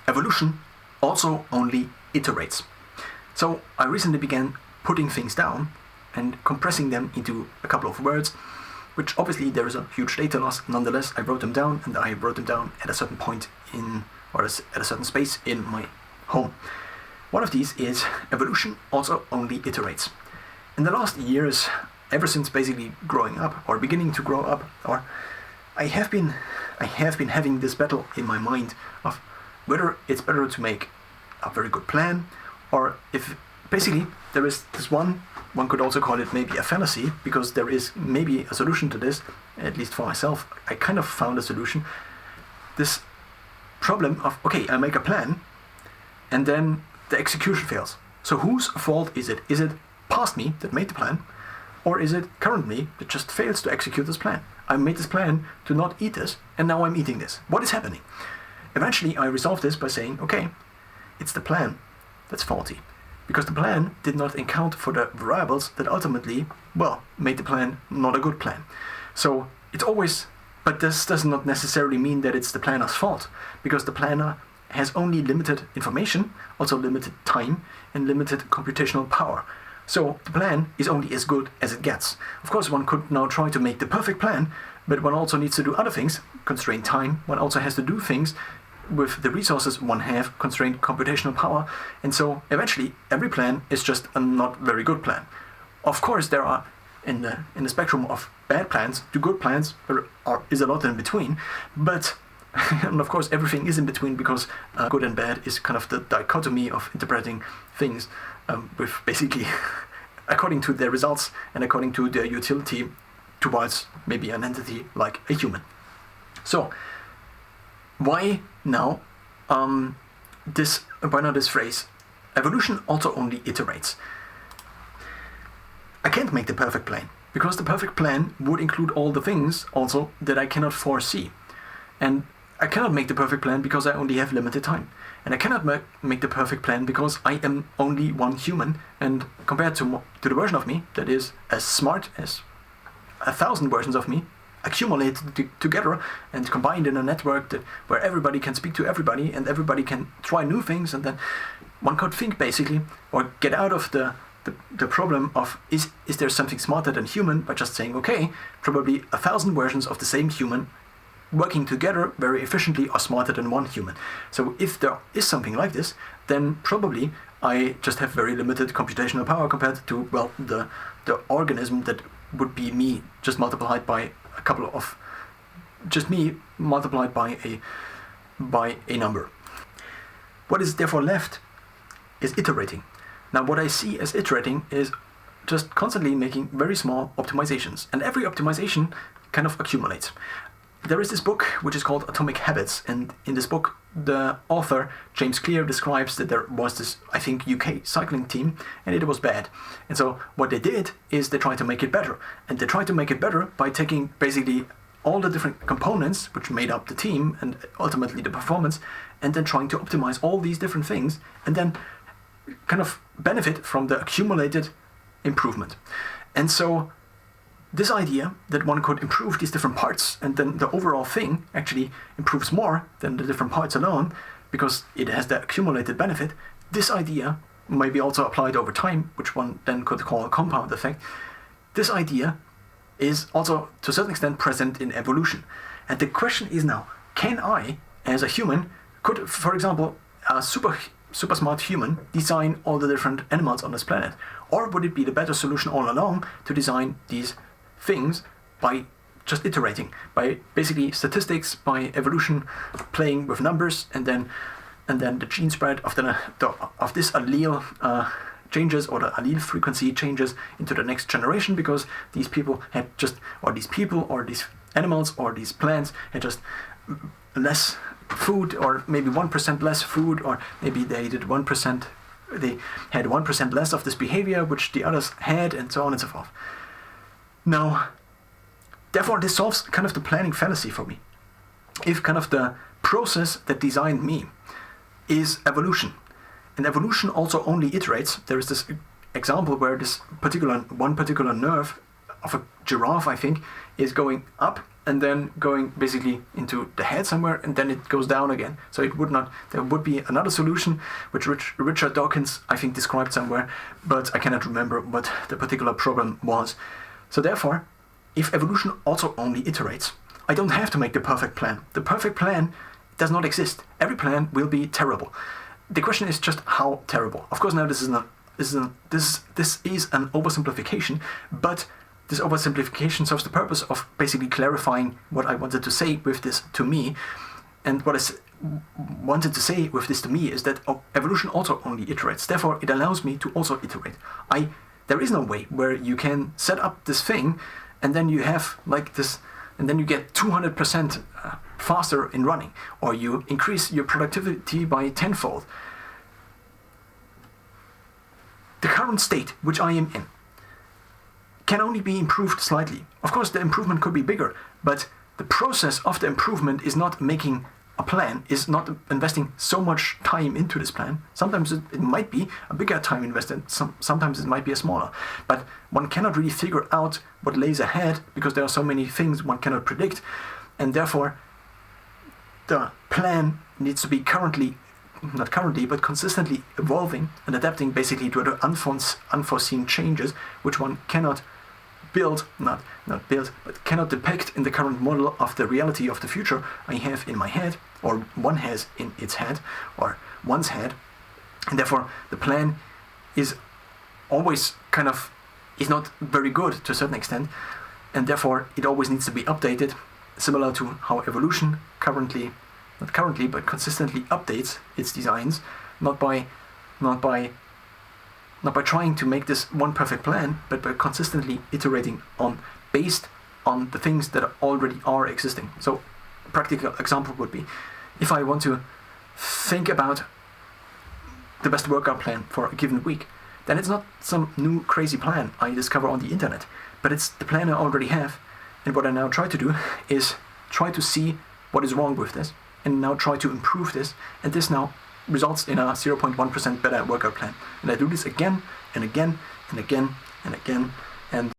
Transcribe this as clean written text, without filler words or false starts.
Evolution also only iterates. So I recently began putting things down and compressing them into a couple of words, which obviously there is a huge data loss. Nonetheless, I wrote them down, and I wrote them down at a certain point at a certain space in my home. One of these is evolution also only iterates. In the last years, ever since basically growing up or beginning to grow up, I have been having this battle in my mind of whether it's better to make a very good plan, or if basically there is this one could also call it maybe a fallacy, because there is maybe a solution to this, at least for myself. I kind of found a solution. This problem of, okay, I make a plan and then the execution fails. So whose fault is it? Is it past me that made the plan, or is it current me that just fails to execute this plan? I made this plan to not eat this, and now I'm eating this. What is happening? Eventually I resolved this by saying, okay, it's the plan that's faulty, because the plan did not account for the variables that ultimately, made the plan not a good plan. So it's always, but this does not necessarily mean that it's the planner's fault, because the planner has only limited information, also limited time, and limited computational power. So the plan is only as good as it gets. Of course, one could now try to make the perfect plan, but one also needs to do other things, constrained time. One also has to do things with the resources one have, constrained computational power, and so eventually every plan is just a not very good plan. Of course, there are in the spectrum of bad plans to good plans, there is a lot in between, but and of course everything is in between, because good and bad is kind of the dichotomy of interpreting things with basically according to their results and according to their utility towards maybe an entity like a human. So why now this phrase, evolution also only iterates? I can't make the perfect plan, because the perfect plan would include all the things also that I cannot foresee. And I cannot make the perfect plan because I only have limited time. And I cannot make the perfect plan because I am only one human, and compared to the version of me that is as smart as 1,000 versions of me, accumulated together and combined in a network where everybody can speak to everybody and everybody can try new things, and then one could think basically, or get out of the problem of is there something smarter than human, by just saying, okay, probably 1,000 versions of the same human working together very efficiently are smarter than one human. So if there is something like this, then probably I just have very limited computational power compared to, the organism that would be me just multiplied by a couple of, just me multiplied by a number. What is therefore left is iterating. Now what I see as iterating is just constantly making very small optimizations, and every optimization kind of accumulates. There is this book which is called Atomic Habits, and in this book the author James Clear describes that there was this, I think, UK cycling team, and it was bad. And so what they did is they tried to make it better, and they tried to make it better by taking basically all the different components which made up the team and ultimately the performance, and then trying to optimize all these different things and then kind of benefit from the accumulated improvement. And so this idea that one could improve these different parts and then the overall thing actually improves more than the different parts alone because it has the accumulated benefit, this idea may be also applied over time, which one then could call a compound effect. This idea is also to a certain extent present in evolution. And the question is now, can I, as a human, could, for example, a super smart human design all the different animals on this planet? Or would it be the better solution all along to design these things by just iterating, by basically statistics, by evolution, playing with numbers, and then the gene spread of this allele changes, or the allele frequency changes into the next generation, because these people had just, or these people, or these animals, or these plants had just less food, or maybe 1% less food, or maybe they had 1% less of this behavior which the others had, and so on and so forth. Now, therefore, this solves kind of the planning fallacy for me. If kind of the process that designed me is evolution, and evolution also only iterates, there is this example where this one particular nerve of a giraffe, I think, is going up and then going basically into the head somewhere, and then it goes down again. So it would not. There would be another solution, which Richard Dawkins, I think, described somewhere, but I cannot remember what the particular problem was. So therefore, if evolution also only iterates, I don't have to make the perfect plan. The perfect plan does not exist. Every plan will be terrible. The question is just how terrible. Of course, now this is an oversimplification, but this oversimplification serves the purpose of basically clarifying what I wanted to say with this to me. And what I wanted to say with this to me is that evolution also only iterates. Therefore, it allows me to also iterate. There is no way where you can set up this thing and then you have like this, and then you get 200% faster in running, or you increase your productivity by tenfold. The current state which I am in can only be improved slightly. Of course, the improvement could be bigger, but the process of the improvement is not making a plan, is not investing so much time into this plan. Sometimes it might be a bigger time invested, sometimes it might be a smaller. But one cannot really figure out what lays ahead because there are so many things one cannot predict, and therefore the plan needs to be consistently evolving and adapting basically to the unforeseen changes which one cannot cannot depict in the current model of the reality of the future I have in my head, or one has in its head, or one's head. And therefore the plan is always is not very good to a certain extent, and therefore it always needs to be updated, similar to how evolution but consistently updates its designs, not by trying to make this one perfect plan, but by consistently iterating based on the things that already are existing. So a practical example would be, if I want to think about the best workout plan for a given week, then it's not some new crazy plan I discover on the internet, but it's the plan I already have. And what I now try to do is try to see what is wrong with this, and now try to improve this, and this now results in a 0.1% better workout plan. And I do this again and again and again and again, and